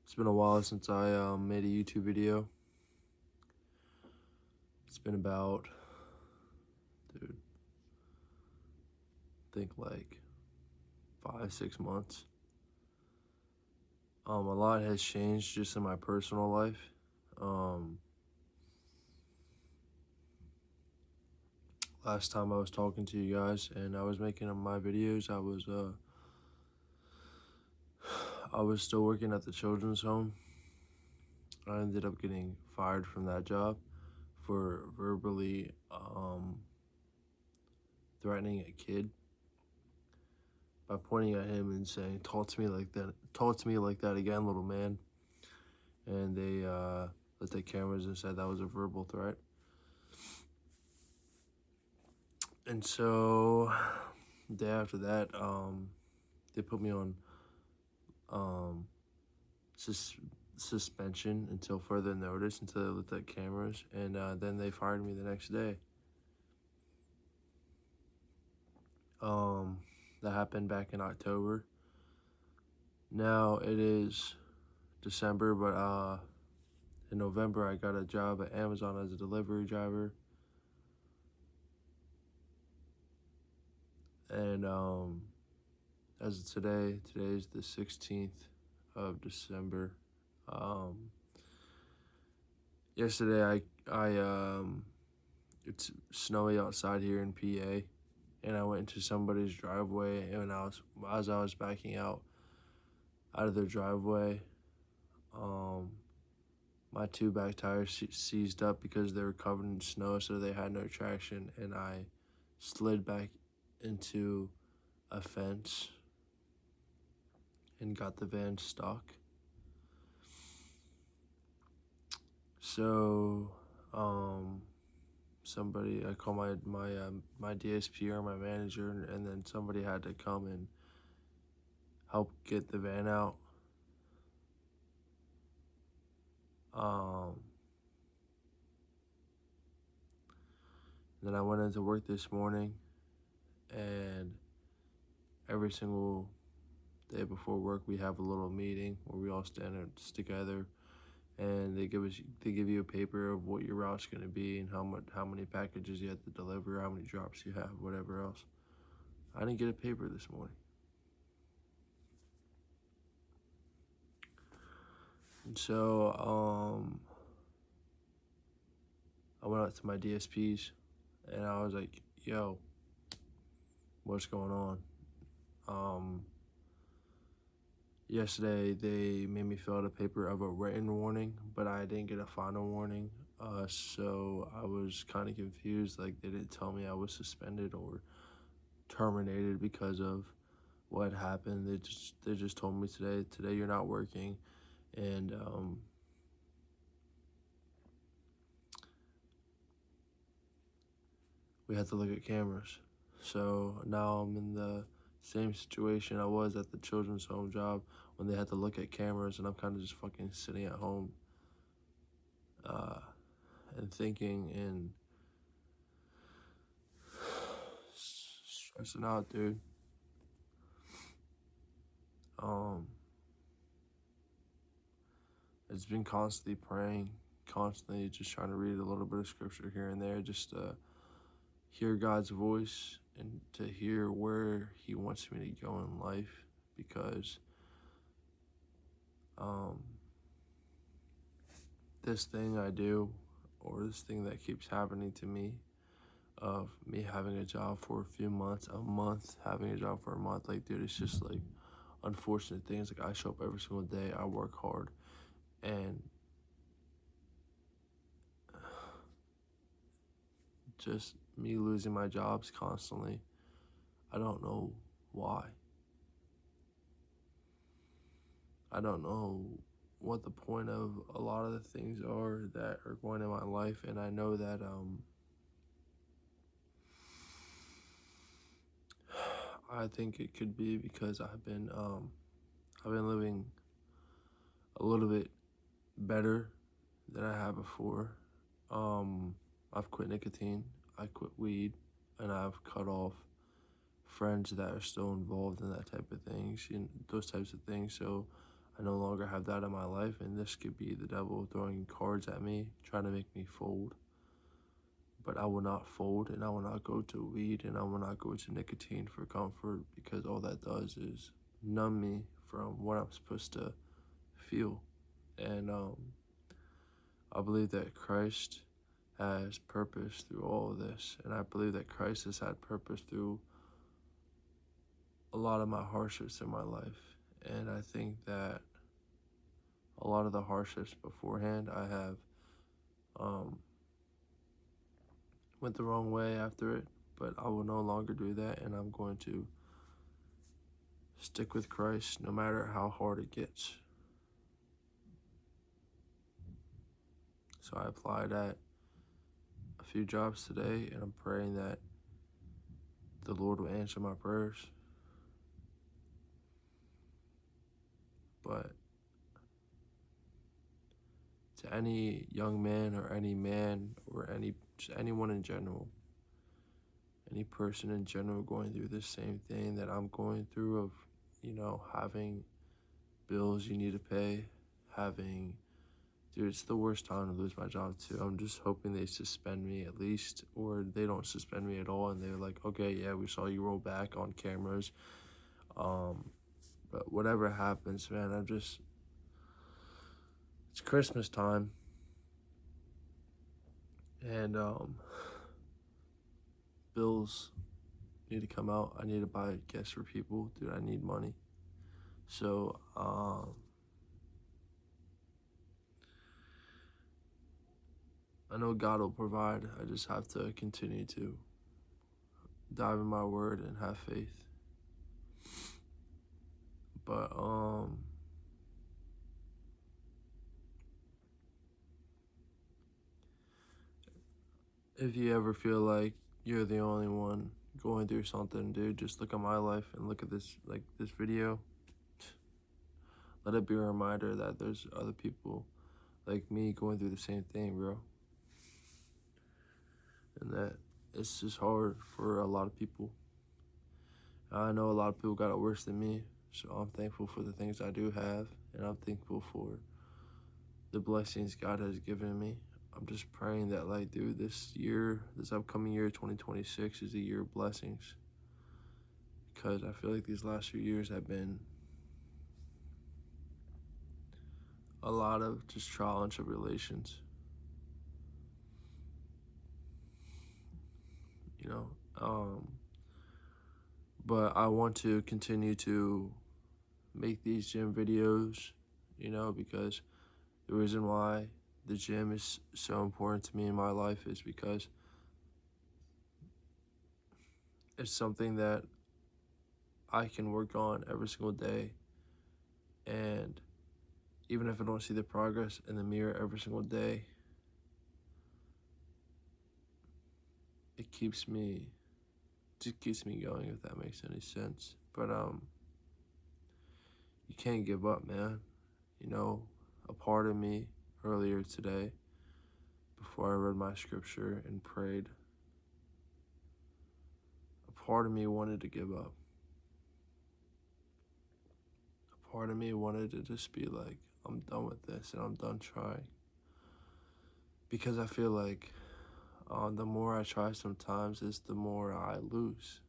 It's been a while since I made a YouTube video. It's been about, dude, I think like 5, 6 months. A lot has changed just in my personal life. Um, Last time I was talking to you guys and I was making my videos, I was still working at the children's home. I ended up getting fired from that job for verbally threatening a kid by pointing at him and saying, "Talk to me like that. Talk to me like that again, little man." And they lit their cameras and said that was a verbal threat. And so, the day after that, they put me on um, suspension until further notice, until they lit their cameras, and then they fired me the next day. That happened back in October. Now it is December, but in November I got a job at Amazon as a delivery driver. And as of today is the 16th of December. Yesterday it's snowy outside here in PA, and I went into somebody's driveway, and as I was backing out of their driveway, my two back tires seized up because they were covered in snow, so they had no traction, and I slid back into a fence and got the van stuck. So, I called my DSP or my manager, and then somebody had to come and help get the van out. Then I went into work this morning, and every single day before work we have a little meeting where we all stand together, and they give you a paper of what your route's going to be and how many packages you have to deliver, how many drops you have, whatever else. I didn't get a paper this morning. And so I went out to my DSPs and I was like, "Yo, what's going on?" Yesterday they made me fill out a paper of a written warning, but I didn't get a final warning. So I was kind of confused. Like, they didn't tell me I was suspended or terminated because of what happened. They just told me today you're not working, and we had to look at cameras. So now I'm in the same situation I was at the children's home job when they had to look at cameras, and I'm kind of just fucking sitting at home and thinking and stressing out, dude. It's been constantly praying, constantly just trying to read a little bit of scripture here and there, just to hear God's voice and to hear where He wants me to go in life, because this thing I do, or this thing that keeps happening to me, of me having a job for a few months, a month, having a job for a month, like, dude, it's just like unfortunate things. Like, I show up every single day, I work hard, and just me losing my jobs constantly, I don't know why. I don't know what the point of a lot of the things are that are going in my life, and I know that I think it could be because I've been living a little bit better than I have before. I've quit nicotine, I quit weed, and I've cut off friends that are still involved in that type of things, those types of things. So I no longer have that in my life, and this could be the devil throwing cards at me, trying to make me fold. But I will not fold, and I will not go to weed, and I will not go to nicotine for comfort, because all that does is numb me from what I'm supposed to feel. And I believe that Christ has purpose through all of this, and I believe that Christ has had purpose through a lot of my hardships in my life. And I think that a lot of the hardships beforehand, I have went the wrong way after it, but I will no longer do that, and I'm going to stick with Christ no matter how hard it gets. So I applied at a few jobs today, and I'm praying that the Lord will answer my prayers. But to any young man or any man or just anyone in general, any person in general going through the same thing that I'm going through of, having bills you need to pay, dude, it's the worst time to lose my job too. I'm just hoping they suspend me at least, or they don't suspend me at all, and they're like, okay, yeah, we saw you roll back on cameras. But whatever happens, man, it's Christmas time, and bills need to come out. I need to buy gifts for people, dude. I need money. So, I know God will provide. I just have to continue to dive in my word and have faith. But, if you ever feel like you're the only one going through something, dude, just look at my life and look at this video. Let it be a reminder that there's other people like me going through the same thing, bro. And that it's just hard for a lot of people. I know a lot of people got it worse than me, so I'm thankful for the things I do have, and I'm thankful for the blessings God has given me. I'm just praying that, dude, this upcoming year, 2026, is a year of blessings. Because I feel like these last few years have been a lot of just trial and tribulations. But I want to continue to make these gym videos, because the reason why the gym is so important to me in my life is because it's something that I can work on every single day. And even if I don't see the progress in the mirror every single day, it keeps me going, if that makes any sense. But you can't give up, man. A part of me earlier today, before I read my scripture and prayed, a part of me wanted to give up. A part of me wanted to just be like, I'm done with this and I'm done trying. Because I feel like the more I try sometimes is the more I lose.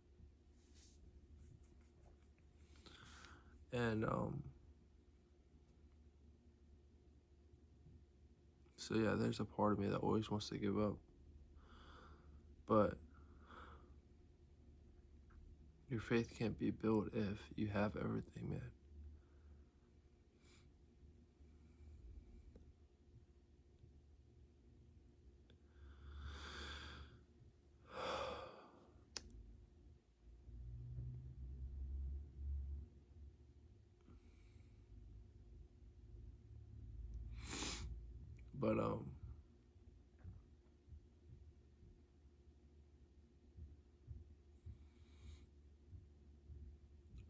And so yeah, there's a part of me that always wants to give up. But your faith can't be built if you have everything, man. But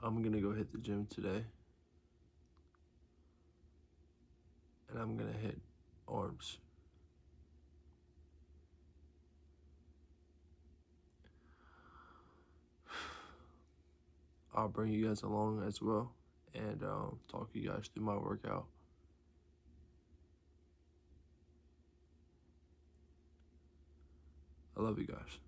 I'm gonna go hit the gym today, and I'm gonna hit arms. I'll bring you guys along as well, and talk you guys through my workout. I love you guys.